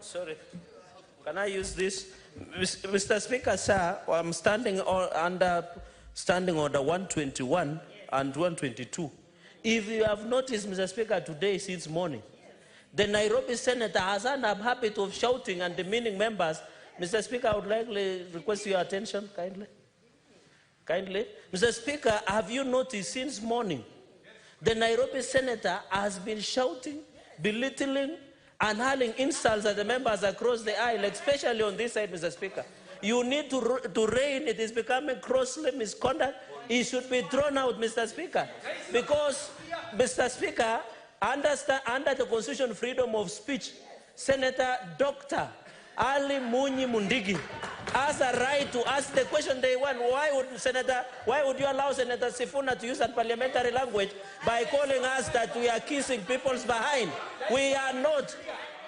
Sorry. Can I use this? Mr. Speaker, sir, I'm standing under Standing Order 121 and 122. If you have noticed, Mr. Speaker, today since morning, the Nairobi Senator has an habit of shouting and demeaning members. Mr. Speaker, I would like to request your attention, kindly. Kindly. Mr. Speaker, have you noticed since morning, the Nairobi Senator has been shouting, belittling, and hurling insults at the members across the aisle, especially on this side, Mr. Speaker. You need to rein. It is becoming grossly misconduct. He should be thrown out, Mr. Speaker. Because, Mr. Speaker, under the Constitution freedom of speech, Senator Dr. Ali Munyi Mundigi has a right to ask the question they want. Why would you allow Senator Sifuna to use that parliamentary language by calling us that we are kissing people's behind? We are not.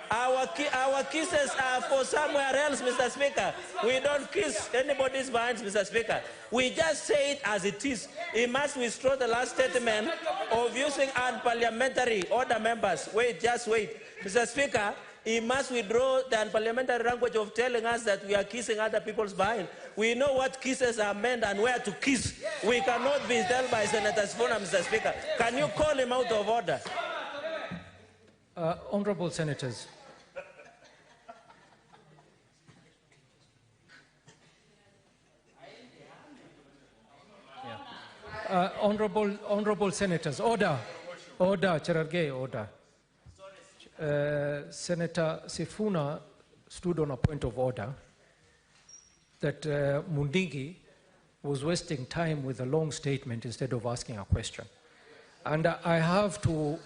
Our kisses are for somewhere else, Mr. Speaker. We don't kiss anybody's behind, Mr. Speaker. We just say it as it is. He must withdraw the last statement of using unparliamentary order members. Wait, just wait. Mr. Speaker, he must withdraw the unparliamentary language of telling us that we are kissing other people's behind. We know what kisses are meant and where to kiss. We cannot be told by Senator Sifuna, Mr. Speaker. Can you call him out of order? Honorable Senators. Honorable Senators, order, Cherargei, order. Senator Sifuna stood on a point of order that Mundigi was wasting time with a long statement instead of asking a question. And I have to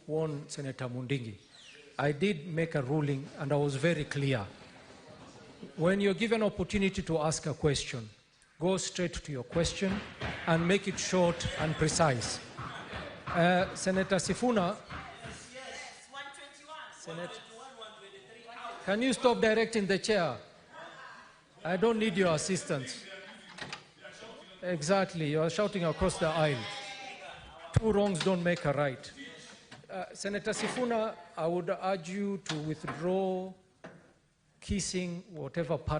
warn Senator Mundigi. I did make a ruling and I was very clear. When you're given an opportunity to ask a question, go straight to your question and make it short and precise. Senator Sifuna, can you stop directing the chair? I don't need your assistance. Exactly, you are shouting across the aisle. Two wrongs don't make a right. Senator Sifuna, I would urge you to withdraw kissing whatever part